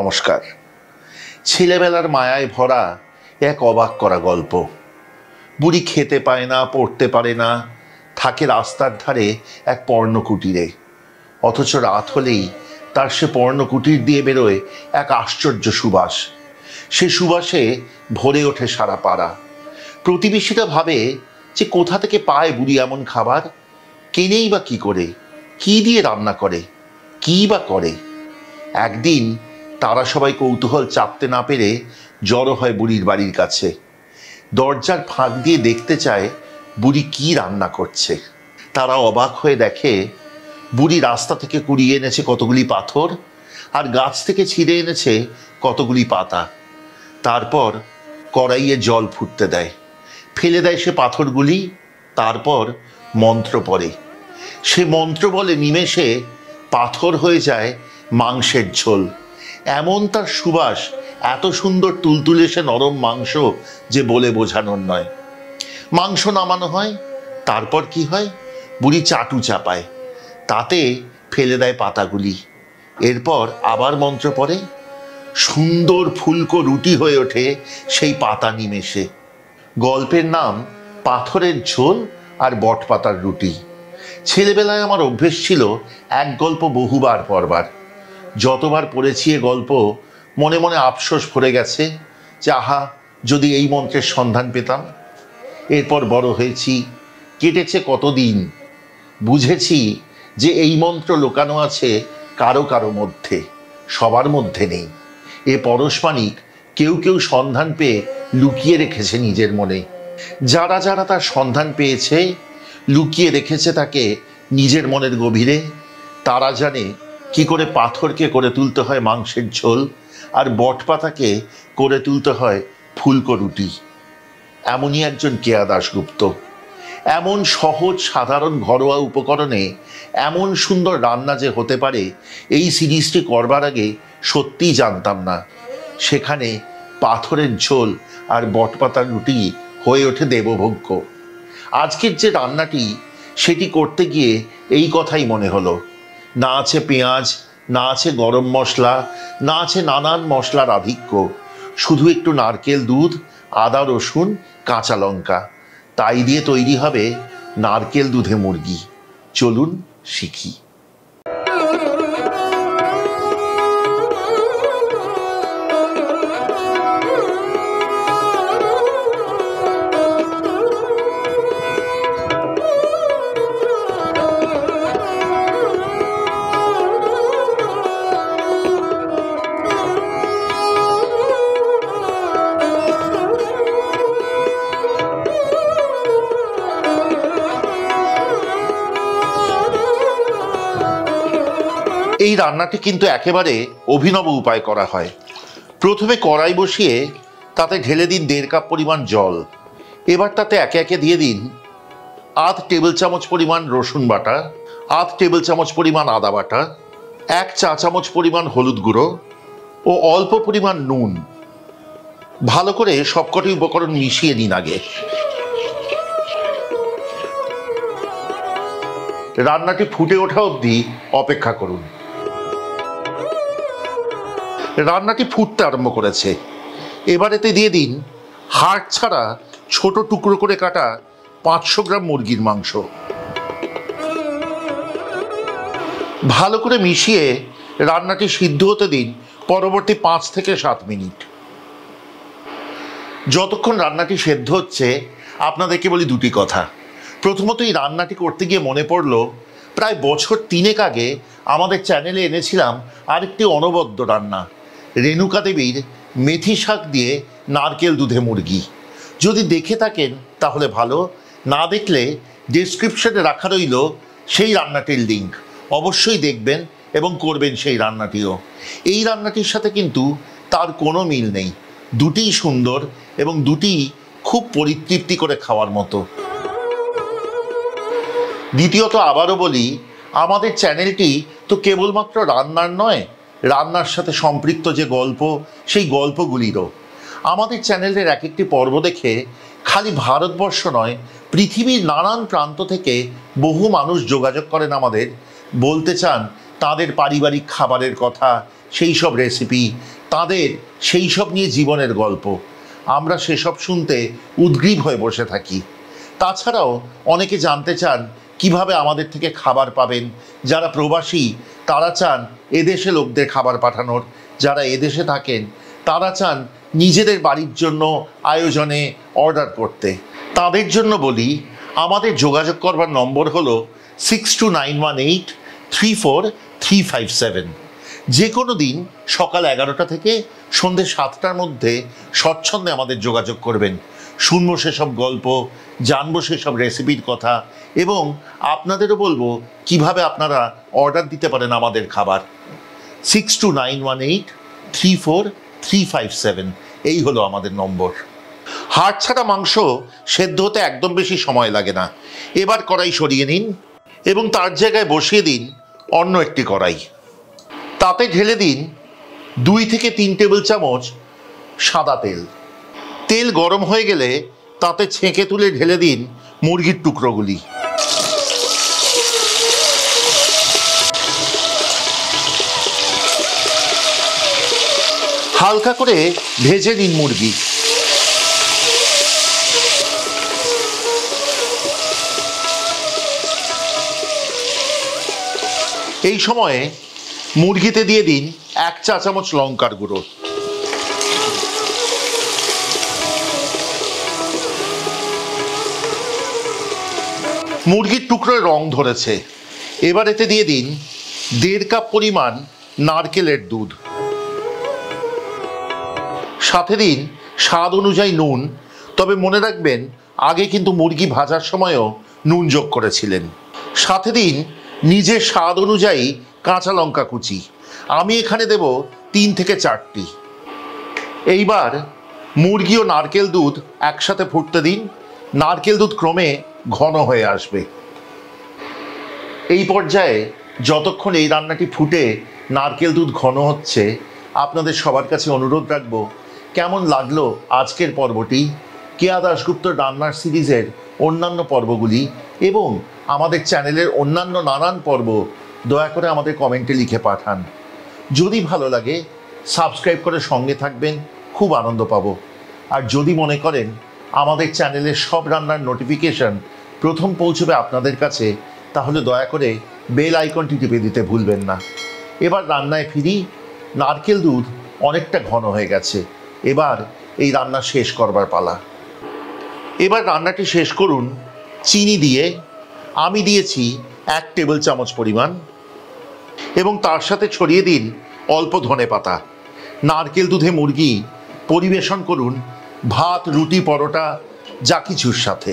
নমস্কার। ছেলেবেলার মায়ায় ভরা এক অবাক করা গল্প। বুড়ি খেতে পায় না, পড়তে পারে না, থাকে রাস্তার ধারে এক পর্ণকুটিরে। অথচ রাত হলেই তার সে পর্ণকুটির দিয়ে বেরোয় এক আশ্চর্য সুবাস। সে সুবাসে ভরে ওঠে সারা পাড়া। প্রতিবেশীরা ভাবে যে কোথা থেকে পায় বুড়ি এমন খাবার, কেনেই বা কি করে, কি দিয়ে রান্না করে, কি বা করে। একদিন তারা সবাই কৌতূহল চাপতে না পেরে জড়ো হয় বুড়ির বাড়ির কাছে। দরজার ফাঁক দিয়ে দেখতে চায় বুড়ি কি রান্না করছে। তারা অবাক হয়ে দেখে বুড়ি রাস্তা থেকে কুড়িয়ে এনেছে কতগুলি পাথর, আর গাছ থেকে ছিঁড়ে এনেছে কতগুলি পাতা। তারপর কড়াইয়ে জল ফুটতে দেয়, ফেলে দেয় সে পাথরগুলি। তারপর মন্ত্র পড়ে। সে মন্ত্র বলে নিমেষে পাথর হয়ে যায় মাংসের ঝোল। এমন তার সুবাস, এত সুন্দর তুলতুলে সে নরম মাংস যে বলে বোঝানোর নয়। মাংস নামানো হয়, তারপর কি হয়, বুড়ি চাটু চাপায়, তাতে ফেলে দেয় পাতাগুলি। এরপর আবার মন্ত্র পড়ে, সুন্দর ফুলকো রুটি হয়ে ওঠে সেই পাতা নিমেষে। গল্পের নাম পাথরের ঝোল আর বটপাতার রুটি। ছেলেবেলায় আমার অভ্যেস ছিল এক গল্প বহুবার পড়বার। যতবার পড়েছি এ গল্প মনে মনে আফসোস ভরে গেছে যে আহা, যদি এই মন্ত্রের সন্ধান পেতাম। এরপর বড় হয়েছি, কেটেছে কতদিন, বুঝেছি যে এই মন্ত্র লুকানো আছে কারো কারো মধ্যে, সবার মধ্যে নেই। এ পরশমানিক কেউ কেউ সন্ধান পেয়ে লুকিয়ে রেখেছে নিজের মনে। যারা যারা তার সন্ধান পেয়েছে, লুকিয়ে রেখেছে তাকে নিজের মনের গভীরে, তারা জানে কি করে পাথরকে করে তুলতে হয় মাংসের ঝোল, আর বটপাতাকে করে তুলতে হয় ফুলকো রুটি। এমনই একজন কেয়া দাশগুপ্ত। এমন সহজ সাধারণ ঘরোয়া উপকরণে এমন সুন্দর রান্না যে হতে পারে, এই সিরিজটি করবার আগে সত্যিই জানতাম না। সেখানে পাথরের ঝোল আর বটপাতার রুটি হয়ে ওঠে দেবভোগ্য। আজকের যে রান্নাটি, সেটি করতে গিয়ে এই কথাই মনে হলো। না আছে পেঁয়াজ, না আছে গরম মশলা, না আছে নানান মশলার আধিক্য, শুধু একটু নারকেল দুধ, আদা রসুন, কাঁচা লঙ্কা। তাই দিয়ে তৈরি হবে নারকেল দুধে মুরগি। চলুন শিখি। এই রান্নাটি কিন্তু একেবারে অভিনব উপায় করা হয়। প্রথমে কড়াই বসিয়ে তাতে ঢেলে দিন 1.5 কাপ পরিমাণ জল। এবার তাতে একে একে দিয়ে দিন 1/2 টেবিল চামচ পরিমাণ রসুন বাটা, 1/2 টেবিল চামচ পরিমাণ আদা বাটা, 1 চা চামচ পরিমাণ হলুদ গুঁড়ো ও অল্প পরিমাণ নুন। ভালো করে সবকটি উপকরণ মিশিয়ে নিন আগে। রান্নাটি ফুটে ওঠা অবধি অপেক্ষা করুন। রান্নাটি ফুটতে আরম্ভ করেছে। এবার এতে দিয়ে দিন হাড় ছাড়া ছোট টুকরো করে কাটা 500 গ্রাম মুরগির মাংস। ভালো করে মিশিয়ে রান্নাটি সিদ্ধ হতে দিন পরবর্তী 5 থেকে 7 মিনিট। যতক্ষণ রান্নাটি সেদ্ধ হচ্ছে আপনাদেরকে বলি দুটি কথা। প্রথমত, এই রান্নাটি করতে গিয়ে মনে পড়ল, প্রায় বছর 3 আগে আমাদের চ্যানেলে এনেছিলাম আরেকটি অনবদ্য রান্না, রেণুকা দেবীর মেথি শাক দিয়ে নারকেল দুধে মুরগি। যদি দেখে থাকেন তাহলে ভালো, না দেখলে ডেসক্রিপশনে রাখা রইল সেই রান্নাটির লিঙ্ক। অবশ্যই দেখবেন এবং করবেন সেই রান্নাটিও। এই রান্নাটির সাথে কিন্তু তার কোনো মিল নেই। দুটিই সুন্দর এবং দুটিই খুব পরিতৃপ্তি করে খাওয়ার মতো। দ্বিতীয়ত, আবারও বলি, আমাদের চ্যানেলটি তো কেবলমাত্র রান্নার নয়, রান্নার সাথে সম্পৃক্ত যে গল্প, সেই গল্পগুলিরও। আমাদের চ্যানেলের এক একটি পর্ব দেখে খালি ভারতবর্ষ নয়, পৃথিবীর নানান প্রান্ত থেকে বহু মানুষ যোগাযোগ করেন আমাদের, বলতে চান তাদের পারিবারিক খাবারের কথা, সেই সব রেসিপি, তাদের সেই সব নিয়ে জীবনের গল্প, আমরা সেসব শুনতে উদ্গ্রীব হয়ে বসে থাকি। তাছাড়াও অনেকে জানতে চান কিভাবে আমাদের থেকে খাবার পাবেন। যারা প্রবাসী তারা চান এদেশে লোকদের খাবার পাঠানোর, যারা এদেশে থাকেন তারা চান নিজেদের বাড়ির জন্য আয়োজনে অর্ডার করতে। তাদের জন্য বলি, আমাদের যোগাযোগ করবার নম্বর হলো 6291834357। যে কোনো দিন সকাল 11টা থেকে সন্ধ্যে 7টার মধ্যে স্বচ্ছন্দে আমাদের যোগাযোগ করবেন। শুনবো সেসব গল্প, জানবো সেসব রেসিপির কথা, এবং আপনাদেরও বলবো কিভাবে আপনারা অর্ডার দিতে পারেন আমাদের খাবার। 6291834357 এই হলো আমাদের নম্বর। হাড় ছাড়া মাংস সেদ্ধ হতে একদম বেশি সময় লাগে না। এবার কড়াই সরিয়ে নিন এবং তার জায়গায় বসিয়ে দিন অন্য একটি কড়াই। তাতে ঢেলে দিন 2 থেকে 3 টেবিল চামচ সাদা তেল। তেল গরম হয়ে গেলে তাতে ছেঁকে তুলে ঢেলে দিন মুরগির টুকরোগুলি। হালকা করে ভেজে নিন মুরগি। এই সময়ে মুরগিতে দিয়ে দিন 1 চা চামচ লঙ্কার গুঁড়ো। মুরগির টুকরোয় রং ধরেছে, এবার এতে দিয়ে দিন 1.5 কাপ পরিমাণ নারকেলের দুধ। সাথে দিন স্বাদ অনুযায়ী নুন, তবে মনে রাখবেন আগে কিন্তু মুরগি ভাজার সময়ও নুন যোগ করেছিলেন। সাথে দিন নিজের স্বাদ অনুযায়ী কাঁচা লঙ্কা কুচি, আমি এখানে দেব 3 থেকে 4টি। এইবার মুরগি ও নারকেল দুধ একসাথে ফুটতে দিন। নারকেল দুধ ক্রমে ঘন হয়ে আসবে। এই পর্যায়ে যতক্ষণ এই রান্নাটি ফুটে নারকেল দুধ ঘন হচ্ছে, আপনাদের সবার কাছে অনুরোধ রাখবো, কেমন লাগলো আজকের পর্বটি, কেয়া দাশগুপ্তর রান্নার সিরিজের অন্যান্য পর্বগুলি এবং আমাদের চ্যানেলের অন্যান্য নানান পর্ব দয়া করে আমাদের কমেন্টে লিখে পাঠান। যদি ভালো লাগে সাবস্ক্রাইব করে সঙ্গে থাকবেন, খুব আনন্দ পাবো। আর যদি মনে করেন আমাদের চ্যানেলের সব রান্নার নোটিফিকেশন প্রথম পৌঁছবে আপনাদের কাছে, তাহলে দয়া করে বেল আইকনটি টিপে দিতে ভুলবেন না। এবার রান্নায় ফিরি। নারকেল দুধ অনেকটা ঘন হয়ে গেছে, এবার এই রান্না শেষ করবার পালা। এবার রান্নাটি শেষ করুন চিনি দিয়ে। আমি দিয়েছি 1 টেবিল চামচ পরিমাণ, এবং তার সাথে ছড়িয়ে দিন অল্প ধনেপাতা। নারকেল দুধে মুরগি পরিবেশন করুন ভাত, রুটি, পরোটা যা কিছুর সাথে।